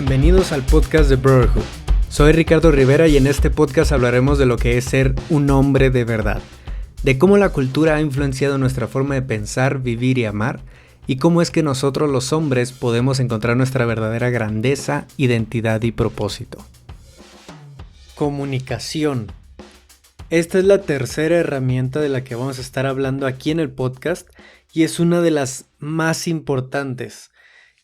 Bienvenidos al podcast de Brotherhood. Soy Ricardo Rivera y en este podcast hablaremos de lo que es ser un hombre de verdad, de cómo la cultura ha influenciado nuestra forma de pensar, vivir y amar, y cómo es que nosotros los hombres podemos encontrar nuestra verdadera grandeza, identidad y propósito. Comunicación. Esta es la tercera herramienta de la que vamos a estar hablando aquí en el podcast y es una de las más importantes,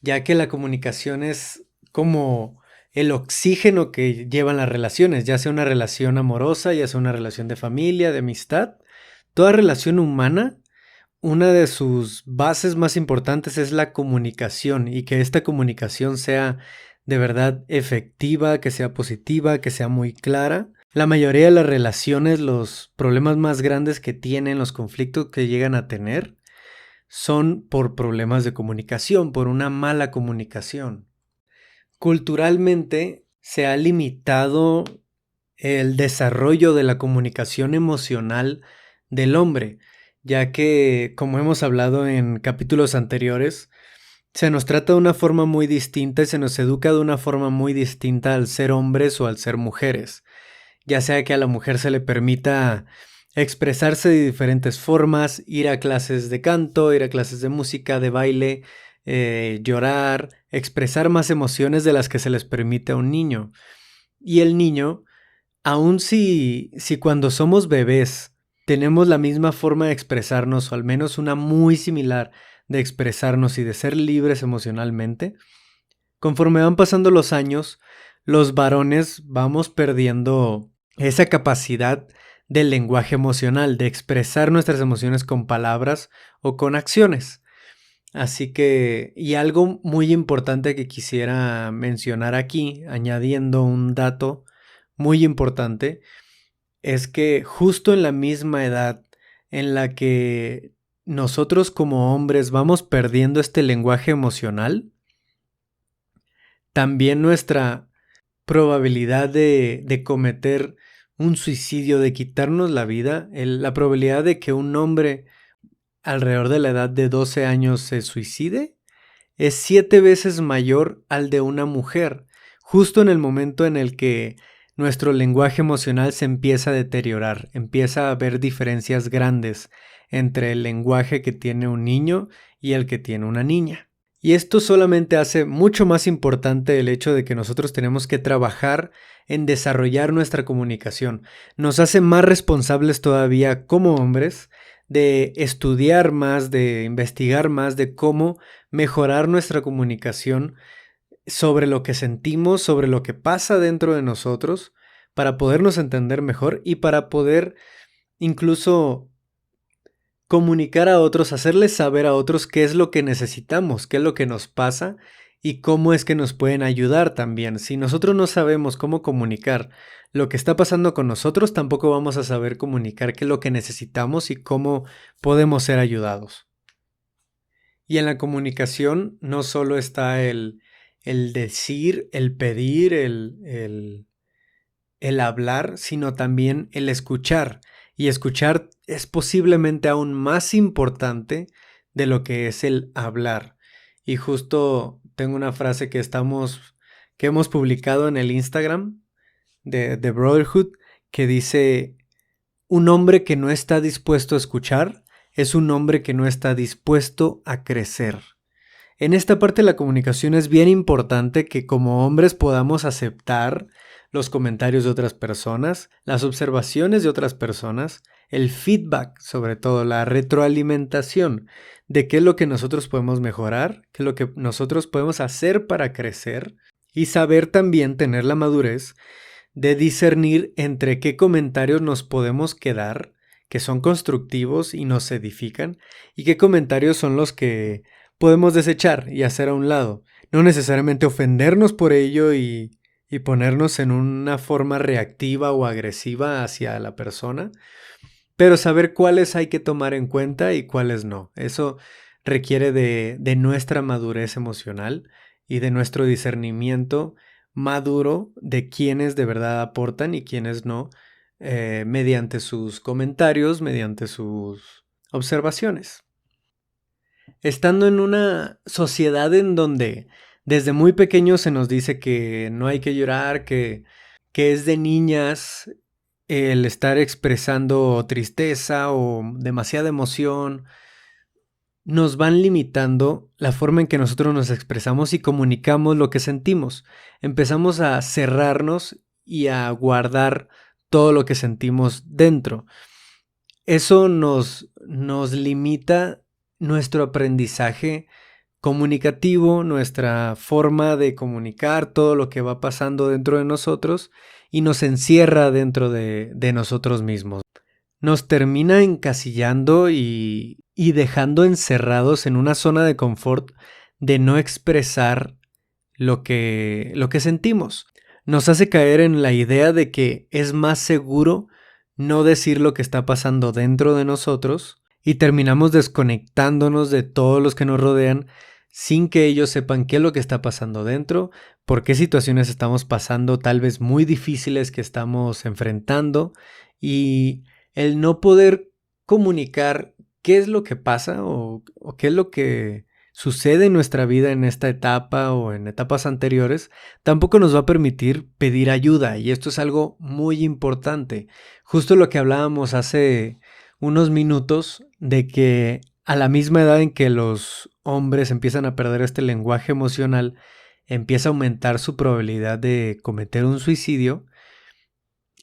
ya que la comunicación es como el oxígeno que llevan las relaciones, ya sea una relación amorosa, ya sea una relación de familia, de amistad. Toda relación humana, una de sus bases más importantes es la comunicación y que esta comunicación sea de verdad efectiva, que sea positiva, que sea muy clara. La mayoría de las relaciones, los problemas más grandes que tienen, los conflictos que llegan a tener, son por problemas de comunicación, por una mala comunicación. Culturalmente se ha limitado el desarrollo de la comunicación emocional del hombre, ya que, como hemos hablado en capítulos anteriores, se nos trata de una forma muy distinta y se nos educa de una forma muy distinta al ser hombres o al ser mujeres, ya sea que a la mujer se le permita expresarse de diferentes formas, ir a clases de canto, ir a clases de música, de baile, llorar, expresar más emociones de las que se les permite a un niño. Y el niño, aun si cuando somos bebés tenemos la misma forma de expresarnos, o al menos una muy similar de expresarnos y de ser libres emocionalmente, conforme van pasando los años, los varones vamos perdiendo esa capacidad del lenguaje emocional, de expresar nuestras emociones con palabras o con acciones. Así que, y algo muy importante que quisiera mencionar aquí, añadiendo un dato muy importante, es que justo en la misma edad en la que nosotros como hombres vamos perdiendo este lenguaje emocional, también nuestra probabilidad de cometer un suicidio, de quitarnos la vida, la probabilidad de que un hombre alrededor de la edad de 12 años se suicide, es 7 veces mayor al de una mujer, justo en el momento en el que nuestro lenguaje emocional se empieza a deteriorar, empieza a haber diferencias grandes entre el lenguaje que tiene un niño y el que tiene una niña. Y esto solamente hace mucho más importante el hecho de que nosotros tenemos que trabajar en desarrollar nuestra comunicación. Nos hace más responsables todavía como hombres de estudiar más, de investigar más, de cómo mejorar nuestra comunicación sobre lo que sentimos, sobre lo que pasa dentro de nosotros, para podernos entender mejor y para poder incluso comunicar a otros, hacerles saber a otros qué es lo que necesitamos, qué es lo que nos pasa y cómo es que nos pueden ayudar también. Si nosotros no sabemos cómo comunicar lo que está pasando con nosotros, tampoco vamos a saber comunicar qué es lo que necesitamos y cómo podemos ser ayudados. Y en la comunicación no solo está el decir, el pedir, el hablar, sino también el escuchar. Y escuchar es posiblemente aún más importante de lo que es el hablar. Y justo tengo una frase que hemos publicado en el Instagram de Brotherhood que dice: un hombre que no está dispuesto a escuchar es un hombre que no está dispuesto a crecer. En esta parte de la comunicación es bien importante que como hombres podamos aceptar los comentarios de otras personas, las observaciones de otras personas, el feedback, sobre todo la retroalimentación de qué es lo que nosotros podemos mejorar, qué es lo que nosotros podemos hacer para crecer y saber también tener la madurez de discernir entre qué comentarios nos podemos quedar, que son constructivos y nos edifican, y qué comentarios son los que podemos desechar y hacer a un lado. No necesariamente ofendernos por ello y ponernos en una forma reactiva o agresiva hacia la persona, pero saber cuáles hay que tomar en cuenta y cuáles no. Eso requiere de nuestra madurez emocional y de nuestro discernimiento maduro de quiénes de verdad aportan y quiénes no, mediante sus comentarios, mediante sus observaciones. Estando en una sociedad en donde Desde muy pequeños se nos dice que no hay que llorar, que es de niñas el estar expresando tristeza o demasiada emoción. Nos van limitando la forma en que nosotros nos expresamos y comunicamos lo que sentimos. Empezamos a cerrarnos y a guardar todo lo que sentimos dentro. Eso nos limita nuestro aprendizaje comunicativo, nuestra forma de comunicar todo lo que va pasando dentro de nosotros y nos encierra dentro de nosotros mismos. Nos termina encasillando y dejando encerrados en una zona de confort de no expresar lo que sentimos. Nos hace caer en la idea de que es más seguro no decir lo que está pasando dentro de nosotros y terminamos desconectándonos de todos los que nos rodean sin que ellos sepan qué es lo que está pasando dentro, por qué situaciones estamos pasando tal vez muy difíciles que estamos enfrentando, y el no poder comunicar qué es lo que pasa o qué es lo que sucede en nuestra vida en esta etapa o en etapas anteriores, tampoco nos va a permitir pedir ayuda, y esto es algo muy importante. Justo lo que hablábamos hace unos minutos de que a la misma edad en que los hombres empiezan a perder este lenguaje emocional, empieza a aumentar su probabilidad de cometer un suicidio.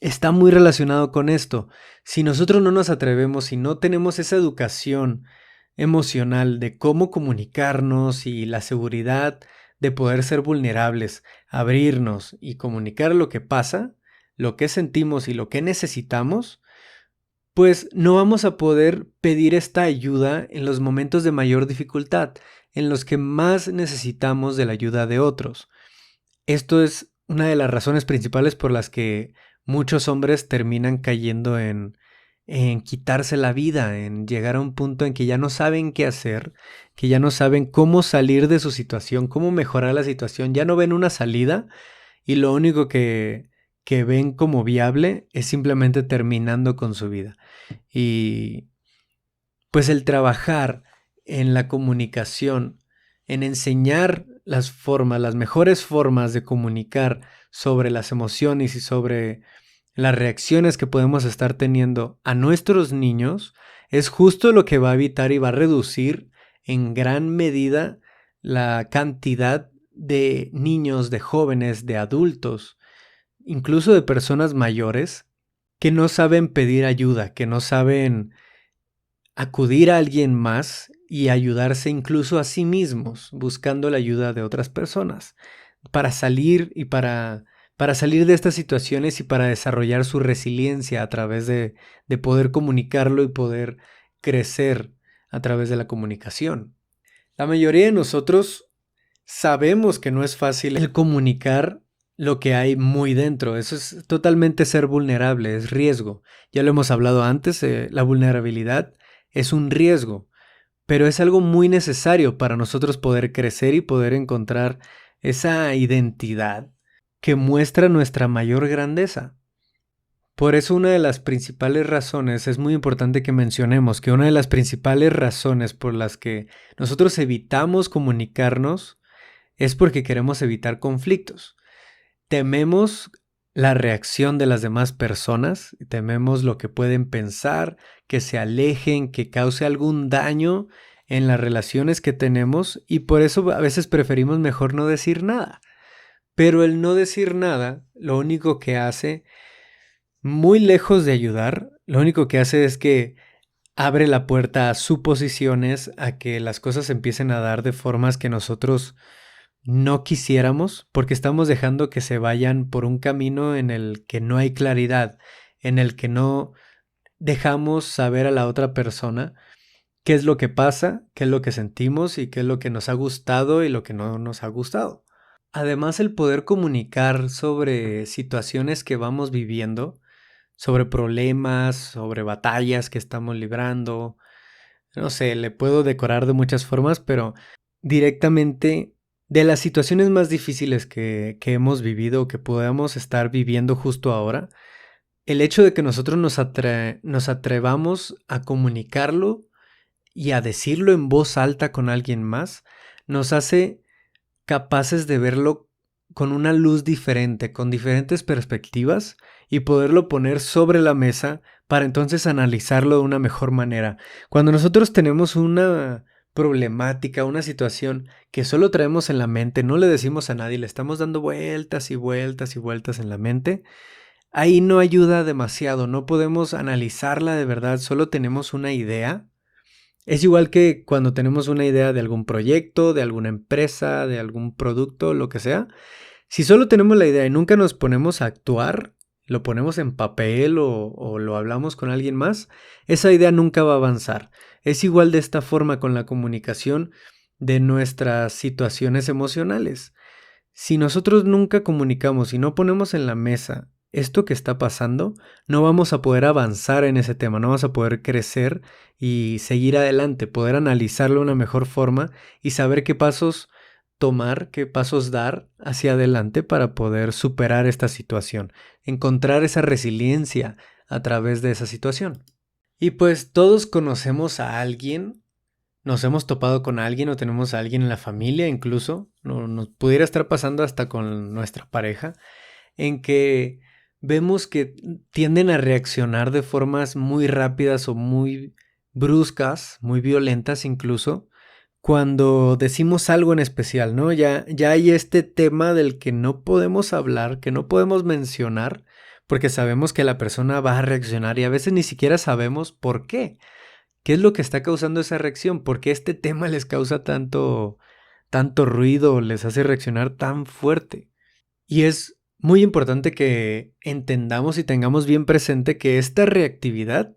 Está muy relacionado con esto. Si nosotros no nos atrevemos, si no tenemos esa educación emocional de cómo comunicarnos y la seguridad de poder ser vulnerables, abrirnos y comunicar lo que pasa, lo que sentimos y lo que necesitamos, pues no vamos a poder pedir esta ayuda en los momentos de mayor dificultad, en los que más necesitamos de la ayuda de otros. Esto es una de las razones principales por las que muchos hombres terminan cayendo en quitarse la vida, en llegar a un punto en que ya no saben qué hacer, que ya no saben cómo salir de su situación, cómo mejorar la situación, ya no ven una salida y lo único que ven como viable es simplemente terminando con su vida. Y pues el trabajar en la comunicación, en enseñar las formas, las mejores formas de comunicar sobre las emociones y sobre las reacciones que podemos estar teniendo a nuestros niños, es justo lo que va a evitar y va a reducir en gran medida la cantidad de niños, de jóvenes, de adultos, incluso de personas mayores, que no saben pedir ayuda, que no saben acudir a alguien más y ayudarse incluso a sí mismos, buscando la ayuda de otras personas, para salir y para salir de estas situaciones y para desarrollar su resiliencia a través de poder comunicarlo y poder crecer a través de la comunicación. La mayoría de nosotros sabemos que no es fácil el comunicar lo que hay muy dentro. Eso es totalmente ser vulnerable, es riesgo. Ya lo hemos hablado antes, la vulnerabilidad es un riesgo, pero es algo muy necesario para nosotros poder crecer y poder encontrar esa identidad que muestra nuestra mayor grandeza. Por eso una de las principales razones, es muy importante que mencionemos que una de las principales razones por las que nosotros evitamos comunicarnos es porque queremos evitar conflictos. Tememos la reacción de las demás personas, tememos lo que pueden pensar, que se alejen, que cause algún daño en las relaciones que tenemos, y por eso a veces preferimos mejor no decir nada. Pero el no decir nada, lo único que hace, muy lejos de ayudar, lo único que hace es que abre la puerta a suposiciones, a que las cosas empiecen a dar de formas que nosotros no quisiéramos, porque estamos dejando que se vayan por un camino en el que no hay claridad, en el que no dejamos saber a la otra persona qué es lo que pasa, qué es lo que sentimos y qué es lo que nos ha gustado y lo que no nos ha gustado. Además, el poder comunicar sobre situaciones que vamos viviendo, sobre problemas, sobre batallas que estamos librando, no sé, le puedo decorar de muchas formas, pero directamente de las situaciones más difíciles que hemos vivido o que podamos estar viviendo justo ahora, el hecho de que nosotros nos atrevamos a comunicarlo y a decirlo en voz alta con alguien más, nos hace capaces de verlo con una luz diferente, con diferentes perspectivas y poderlo poner sobre la mesa para entonces analizarlo de una mejor manera. Cuando nosotros tenemos una problemática, una situación que solo traemos en la mente, no le decimos a nadie, le estamos dando vueltas y vueltas y vueltas en la mente, ahí no ayuda demasiado, no podemos analizarla de verdad, solo tenemos una idea. Es igual que cuando tenemos una idea de algún proyecto, de alguna empresa, de algún producto, lo que sea. Si solo tenemos la idea y nunca nos ponemos a actuar, lo ponemos en papel o lo hablamos con alguien más, esa idea nunca va a avanzar. Es igual de esta forma con la comunicación de nuestras situaciones emocionales. Si nosotros nunca comunicamos y no ponemos en la mesa esto que está pasando, no vamos a poder avanzar en ese tema, no vamos a poder crecer y seguir adelante, poder analizarlo de una mejor forma y saber qué pasos tomar, qué pasos dar hacia adelante para poder superar esta situación, encontrar esa resiliencia a través de esa situación. Y pues todos conocemos a alguien, nos hemos topado con alguien o tenemos a alguien en la familia incluso, nos pudiera estar pasando hasta con nuestra pareja, en que vemos que tienden a reaccionar de formas muy rápidas o muy bruscas, muy violentas incluso, cuando decimos algo en especial, ¿no? Ya hay este tema del que no podemos hablar, que no podemos mencionar, porque sabemos que la persona va a reaccionar y a veces ni siquiera sabemos por qué. ¿Qué es lo que está causando esa reacción? ¿Por qué este tema les causa tanto ruido, les hace reaccionar tan fuerte? Y es muy importante que entendamos y tengamos bien presente que esta reactividad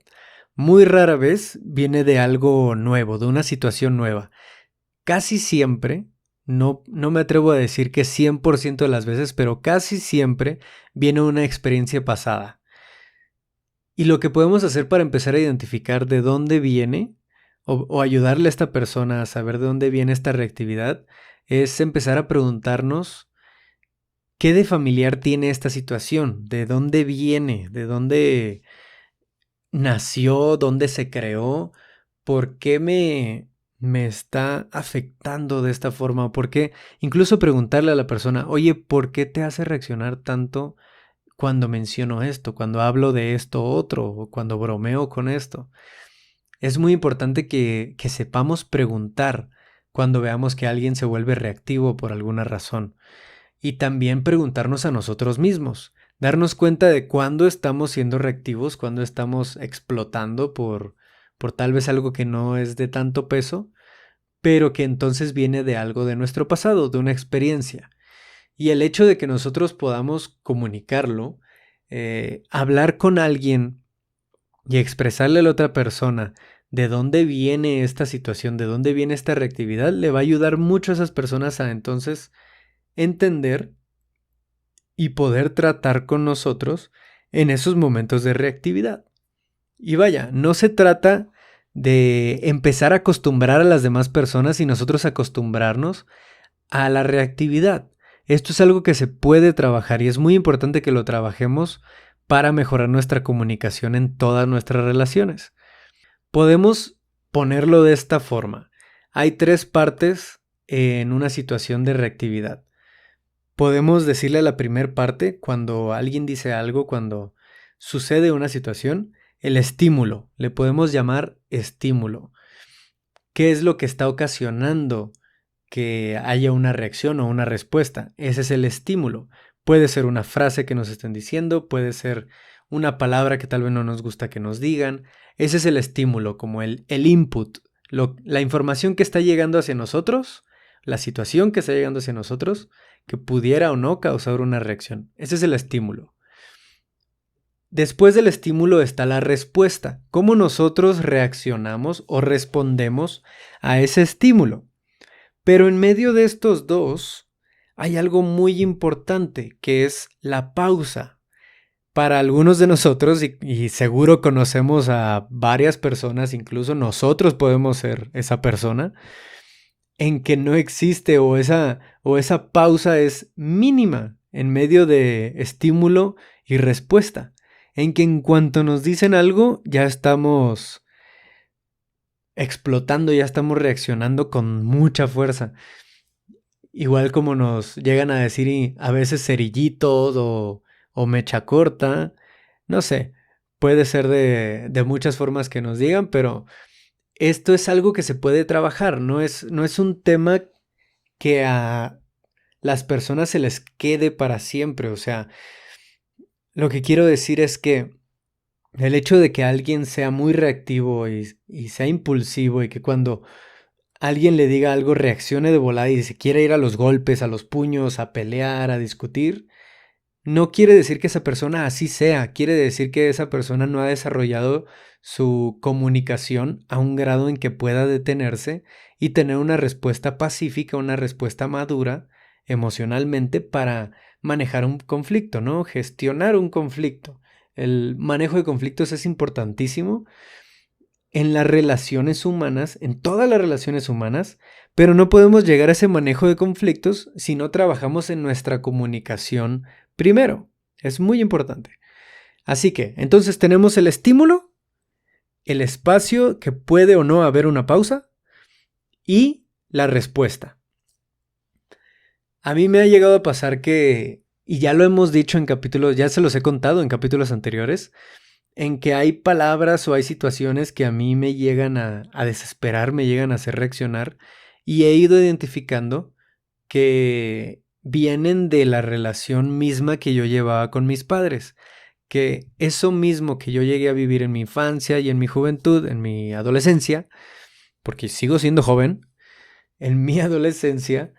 muy rara vez viene de algo nuevo, de una situación nueva. Casi siempre, no me atrevo a decir que 100% de las veces, pero casi siempre viene una experiencia pasada. Y lo que podemos hacer para empezar a identificar de dónde viene o ayudarle a esta persona a saber de dónde viene esta reactividad es empezar a preguntarnos qué de familiar tiene esta situación, de dónde viene, de dónde nació, dónde se creó, por qué me está afectando de esta forma, por qué incluso preguntarle a la persona, oye, ¿por qué te hace reaccionar tanto cuando menciono esto, cuando hablo de esto otro, o cuando bromeo con esto? Es muy importante que sepamos preguntar cuando veamos que alguien se vuelve reactivo por alguna razón. Y también preguntarnos a nosotros mismos, darnos cuenta de cuándo estamos siendo reactivos, cuándo estamos explotando por tal vez algo que no es de tanto peso, pero que entonces viene de algo de nuestro pasado, de una experiencia. Y el hecho de que nosotros podamos comunicarlo, hablar con alguien y expresarle a la otra persona de dónde viene esta situación, de dónde viene esta reactividad, le va a ayudar mucho a esas personas a entonces entender y poder tratar con nosotros en esos momentos de reactividad. Y vaya, no se trata de empezar a acostumbrar a las demás personas y nosotros acostumbrarnos a la reactividad. Esto es algo que se puede trabajar y es muy importante que lo trabajemos para mejorar nuestra comunicación en todas nuestras relaciones. Podemos ponerlo de esta forma. Hay tres partes en una situación de reactividad. Podemos decirle a la primer parte, cuando alguien dice algo, cuando sucede una situación, el estímulo. Le podemos llamar estímulo. ¿Qué es lo que está ocasionando que haya una reacción o una respuesta? Ese es el estímulo. Puede ser una frase que nos estén diciendo, puede ser una palabra que tal vez no nos gusta que nos digan. Ese es el estímulo, como el input, la información que está llegando hacia nosotros, la situación que está llegando hacia nosotros, que pudiera o no causar una reacción. Ese es el estímulo. Después del estímulo está la respuesta, cómo nosotros reaccionamos o respondemos a ese estímulo. Pero en medio de estos dos hay algo muy importante, que es la pausa. Para algunos de nosotros, y seguro conocemos a varias personas, incluso nosotros podemos ser esa persona, en que no existe o esa pausa es mínima en medio de estímulo y respuesta, en que en cuanto nos dicen algo ya estamos explotando, ya estamos reaccionando con mucha fuerza. igual como nos llegan a decir a veces cerillitos o mecha corta, no sé, puede ser de muchas formas que nos digan, pero esto es algo que se puede trabajar, no es un tema que a las personas se les quede para siempre. O sea, lo que quiero decir es que el hecho de que alguien sea muy reactivo y sea impulsivo y que cuando alguien le diga algo reaccione de volada y se quiera ir a los golpes, a los puños, a pelear, a discutir, no quiere decir que esa persona así sea, quiere decir que esa persona no ha desarrollado su comunicación a un grado en que pueda detenerse y tener una respuesta pacífica, una respuesta madura emocionalmente para manejar un conflicto, ¿no? Gestionar un conflicto. El manejo de conflictos es importantísimo en las relaciones humanas, en todas las relaciones humanas, pero no podemos llegar a ese manejo de conflictos si no trabajamos en nuestra comunicación primero. Es muy importante. Así que, entonces tenemos el estímulo, el espacio que puede o no haber una pausa y la respuesta. A mí me ha llegado a pasar que, y ya lo hemos dicho en capítulos, ya se los he contado en capítulos anteriores, en que hay palabras o hay situaciones que a mí me llegan a desesperar, me llegan a hacer reaccionar y he ido identificando que vienen de la relación misma que yo llevaba con mis padres, que eso mismo que yo llegué a vivir en mi infancia y en mi juventud, en mi adolescencia, porque sigo siendo joven, en mi adolescencia,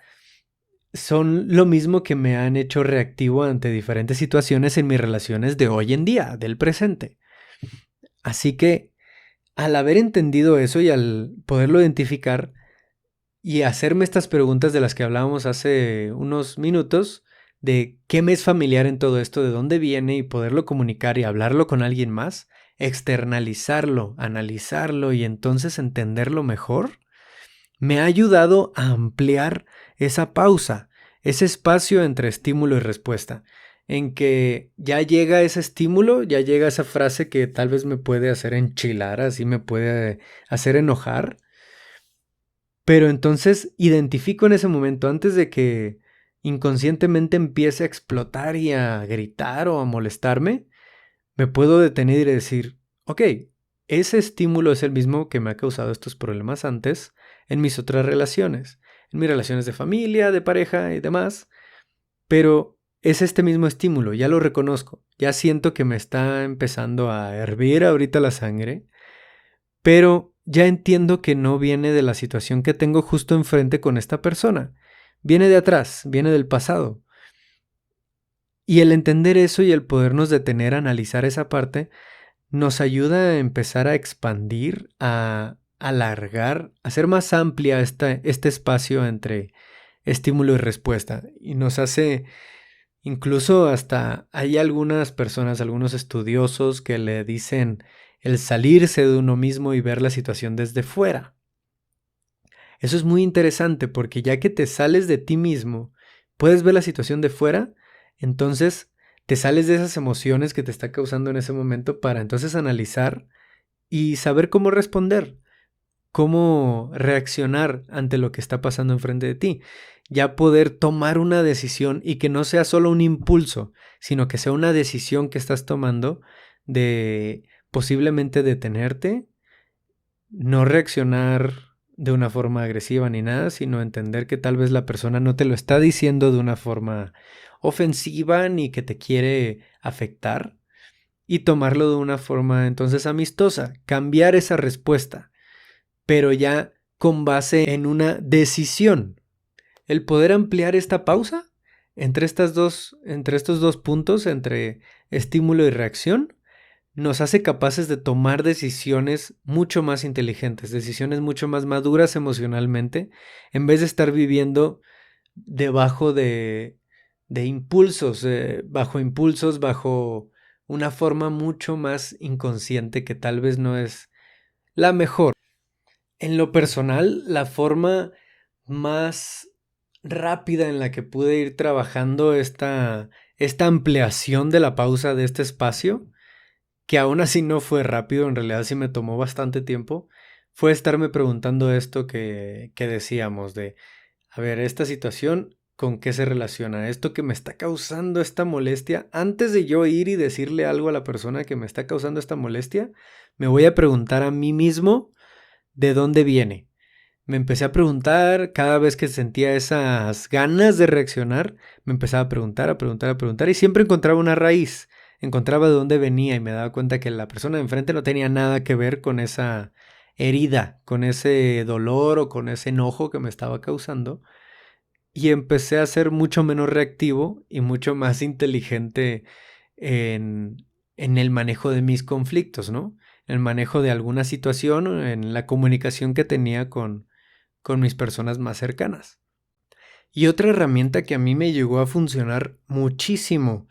son lo mismo que me han hecho reactivo ante diferentes situaciones en mis relaciones de hoy en día, del presente. Así que al haber entendido eso y al poderlo identificar y hacerme estas preguntas de las que hablábamos hace unos minutos, de qué me es familiar en todo esto, de dónde viene y poderlo comunicar y hablarlo con alguien más, externalizarlo, analizarlo y entonces entenderlo mejor, me ha ayudado a ampliar esa pausa, ese espacio entre estímulo y respuesta, en que ya llega ese estímulo, ya llega esa frase que tal vez me puede hacer enchilar, así me puede hacer enojar, pero entonces identifico en ese momento, antes de que inconscientemente empiece a explotar y a gritar o a molestarme, me puedo detener y decir, ok, ese estímulo es el mismo que me ha causado estos problemas antes en mis otras relaciones, en mis relaciones de familia, de pareja y demás, pero es este mismo estímulo, ya lo reconozco, ya siento que me está empezando a hervir ahorita la sangre, pero ya entiendo que no viene de la situación que tengo justo enfrente con esta persona, viene de atrás, viene del pasado. Y el entender eso y el podernos detener a analizar esa parte nos ayuda a empezar a expandir, a alargar, a hacer más amplia este espacio entre estímulo y respuesta. Y nos hace, incluso hasta hay algunas personas, algunos estudiosos que le dicen el salirse de uno mismo y ver la situación desde fuera. Eso es muy interesante porque ya que te sales de ti mismo, puedes ver la situación de fuera, entonces te sales de esas emociones que te está causando en ese momento para entonces analizar y saber cómo responder, cómo reaccionar ante lo que está pasando enfrente de ti. Ya poder tomar una decisión y que no sea solo un impulso, sino que sea una decisión que estás tomando de posiblemente detenerte, no reaccionar de una forma agresiva ni nada, sino entender que tal vez la persona no te lo está diciendo de una forma ofensiva ni que te quiere afectar y tomarlo de una forma entonces amistosa, cambiar esa respuesta, pero ya con base en una decisión. El poder ampliar esta pausa entre estos dos puntos, entre estímulo y reacción, nos hace capaces de tomar decisiones mucho más inteligentes, decisiones mucho más maduras emocionalmente, en vez de estar viviendo debajo de impulsos, bajo una forma mucho más inconsciente que tal vez no es la mejor. En lo personal, la forma más rápida en la que pude ir trabajando esta ampliación de la pausa de este espacio, que aún así no fue rápido, en realidad sí me tomó bastante tiempo, fue estarme preguntando esto que decíamos de a ver, esta situación, ¿con qué se relaciona? Esto que me está causando esta molestia, antes de yo ir y decirle algo a la persona que me está causando esta molestia, me voy a preguntar a mí mismo de dónde viene. Me empecé a preguntar cada vez que sentía esas ganas de reaccionar, me empezaba a preguntar, a preguntar, a preguntar y siempre encontraba una raíz, encontraba de dónde venía y me daba cuenta que la persona de enfrente no tenía nada que ver con esa herida, con ese dolor o con ese enojo que me estaba causando y empecé a ser mucho menos reactivo y mucho más inteligente en, en el manejo de mis conflictos, ¿no? El manejo de alguna situación, en la comunicación que tenía con mis personas más cercanas. Y otra herramienta que a mí me llegó a funcionar muchísimo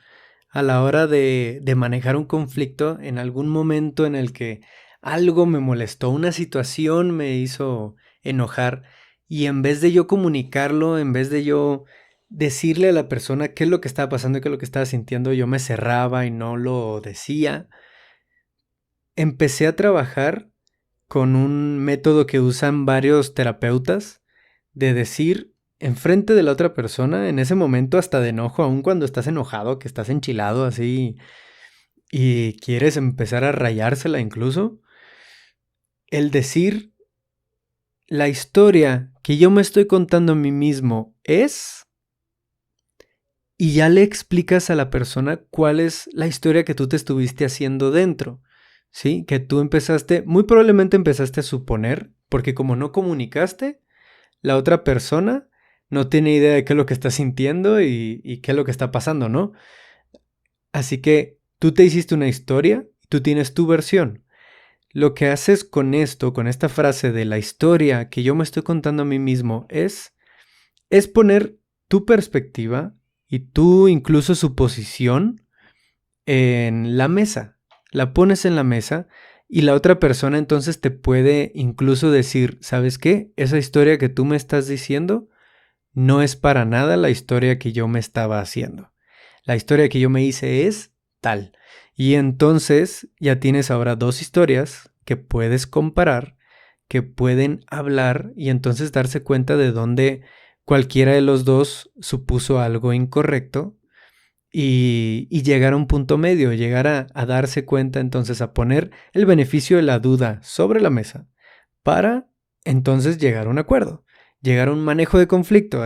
a la hora de manejar un conflicto en algún momento en el que algo me molestó, una situación me hizo enojar y en vez de yo comunicarlo, en vez de yo decirle a la persona qué es lo que estaba pasando y qué es lo que estaba sintiendo, yo me cerraba y no lo decía, empecé a trabajar con un método que usan varios terapeutas de decir enfrente de la otra persona, en ese momento hasta de enojo, aun cuando estás enojado, que estás enchilado así y quieres empezar a rayársela incluso, el decir la historia que yo me estoy contando a mí mismo es, y ya le explicas a la persona cuál es la historia que tú te estuviste haciendo dentro, ¿sí? Que tú empezaste, muy probablemente empezaste a suponer, porque como no comunicaste, la otra persona no tiene idea de qué es lo que está sintiendo y qué es lo que está pasando, ¿no? Así que tú te hiciste una historia, tú tienes tu versión. Lo que haces con esto, con esta frase de la historia que yo me estoy contando a mí mismo, es poner tu perspectiva y tú incluso su posición en la mesa. La pones en la mesa y la otra persona entonces te puede incluso decir, ¿sabes qué? Esa historia que tú me estás diciendo no es para nada la historia que yo me estaba haciendo. La historia que yo me hice es tal. Y entonces ya tienes ahora dos historias que puedes comparar, que pueden hablar y entonces darse cuenta de dónde cualquiera de los dos supuso algo incorrecto y llegar a un punto medio, llegar a darse cuenta entonces a poner el beneficio de la duda sobre la mesa para entonces llegar a un acuerdo, llegar a un manejo de conflicto.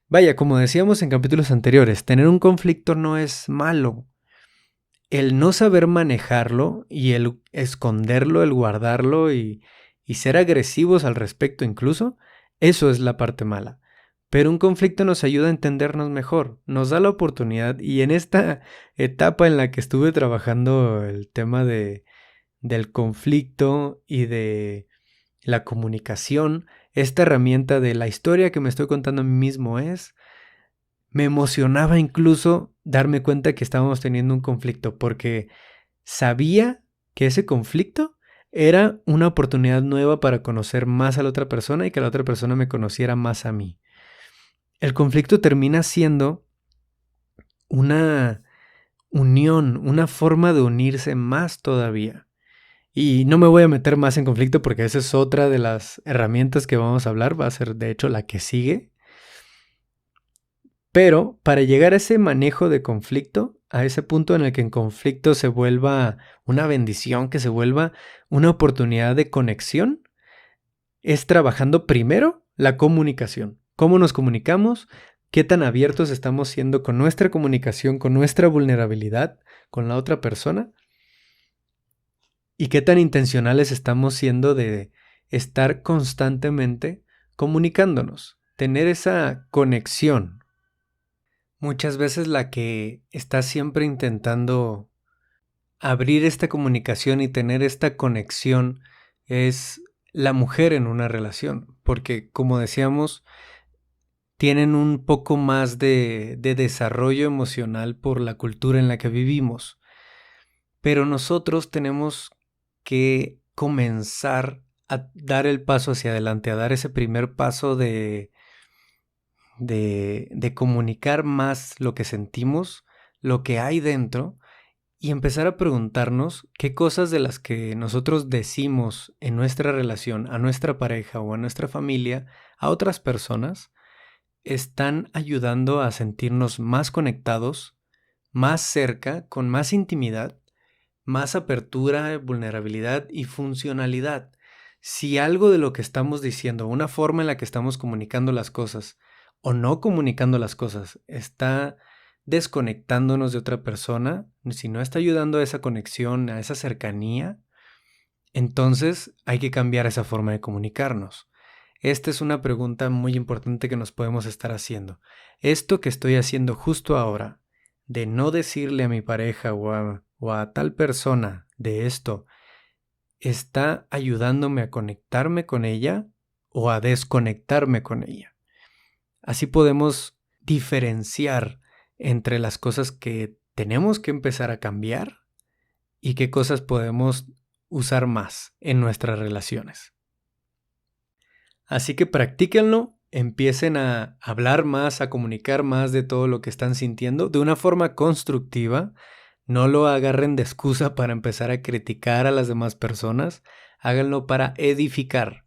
Vaya, como decíamos en capítulos anteriores, tener un conflicto no es malo. El no saber manejarlo y el esconderlo, el guardarlo y ser agresivos al respecto incluso, eso es la parte mala. Pero un conflicto nos ayuda a entendernos mejor, nos da la oportunidad y en esta etapa en la que estuve trabajando el tema del conflicto y de la comunicación, esta herramienta de la historia que me estoy contando a mí mismo me emocionaba incluso darme cuenta que estábamos teniendo un conflicto porque sabía que ese conflicto era una oportunidad nueva para conocer más a la otra persona y que la otra persona me conociera más a mí. El conflicto termina siendo una unión, una forma de unirse más todavía. Y no me voy a meter más en conflicto porque esa es otra de las herramientas que vamos a hablar, va a ser de hecho la que sigue. Pero para llegar a ese manejo de conflicto, a ese punto en el que el conflicto se vuelva una bendición, que se vuelva una oportunidad de conexión, es trabajando primero la comunicación. ¿Cómo nos comunicamos? ¿Qué tan abiertos estamos siendo con nuestra comunicación, con nuestra vulnerabilidad con la otra persona? ¿Y qué tan intencionales estamos siendo de estar constantemente comunicándonos? Tener esa conexión. Muchas veces la que está siempre intentando abrir esta comunicación y tener esta conexión es la mujer en una relación, porque como decíamos, tienen un poco más de desarrollo emocional por la cultura en la que vivimos. Pero nosotros tenemos que comenzar a dar el paso hacia adelante, a dar ese primer paso de comunicar más lo que sentimos, lo que hay dentro, y empezar a preguntarnos qué cosas de las que nosotros decimos en nuestra relación, a nuestra pareja o a nuestra familia, a otras personas, están ayudando a sentirnos más conectados, más cerca, con más intimidad, más apertura, vulnerabilidad y funcionalidad. Si algo de lo que estamos diciendo, una forma en la que estamos comunicando las cosas o no comunicando las cosas, está desconectándonos de otra persona, si no está ayudando a esa conexión, a esa cercanía, entonces hay que cambiar esa forma de comunicarnos. Esta es una pregunta muy importante que nos podemos estar haciendo. Esto que estoy haciendo justo ahora, de no decirle a mi pareja o a tal persona de esto, ¿está ayudándome a conectarme con ella o a desconectarme con ella? Así podemos diferenciar entre las cosas que tenemos que empezar a cambiar y qué cosas podemos usar más en nuestras relaciones. Así que practíquenlo, empiecen a hablar más, a comunicar más de todo lo que están sintiendo de una forma constructiva. No lo agarren de excusa para empezar a criticar a las demás personas. Háganlo para edificar,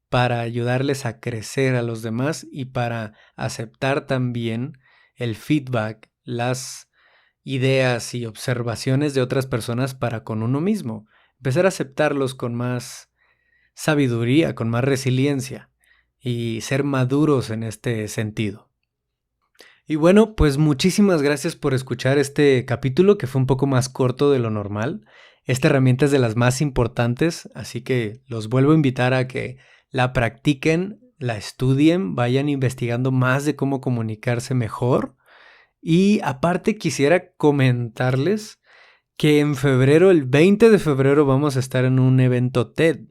para ayudarles a crecer a los demás y para aceptar también el feedback, las ideas y observaciones de otras personas para con uno mismo. Empezar a aceptarlos con más sabiduría, con más resiliencia y ser maduros en este sentido. Y bueno, pues muchísimas gracias por escuchar este capítulo que fue un poco más corto de lo normal. Esta herramienta es de las más importantes, así que los vuelvo a invitar a que la practiquen, la estudien, vayan investigando más de cómo comunicarse mejor. Y aparte quisiera comentarles que en febrero, el 20 de febrero, vamos a estar en un evento TED,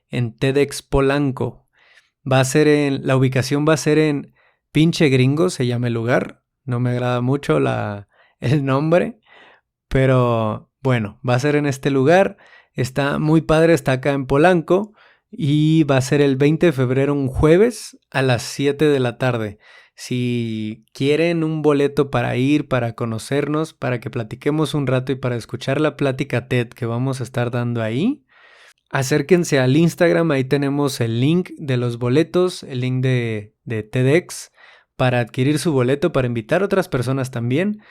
en TEDx Polanco. La ubicación va a ser en Pinche Gringo, se llama el lugar. No me agrada mucho el nombre, pero bueno, va a ser en este lugar. Está muy padre, está acá en Polanco y va a ser el 20 de febrero, un jueves a las 7 de la tarde. Si quieren un boleto para ir, para conocernos, para que platiquemos un rato y para escuchar la plática TED que vamos a estar dando ahí, acérquense al Instagram, ahí tenemos el link de los boletos, el link de TEDx para adquirir su boleto, para invitar a otras personas también.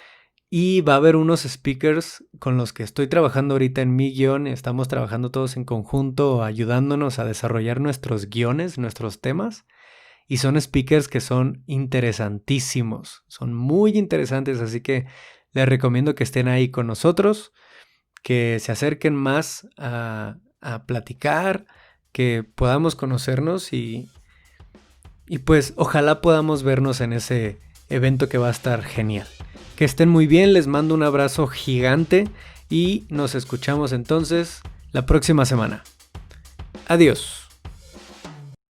Y va a haber unos speakers con los que estoy trabajando ahorita en mi guión. Estamos trabajando todos en conjunto, ayudándonos a desarrollar nuestros guiones, nuestros temas. Y son speakers que son interesantísimos, son muy interesantes, así que les recomiendo que estén ahí con nosotros, que se acerquen más a platicar, que podamos conocernos y pues ojalá podamos vernos en ese evento que va a estar genial. Que estén muy bien, les mando un abrazo gigante y nos escuchamos entonces la próxima semana. Adiós.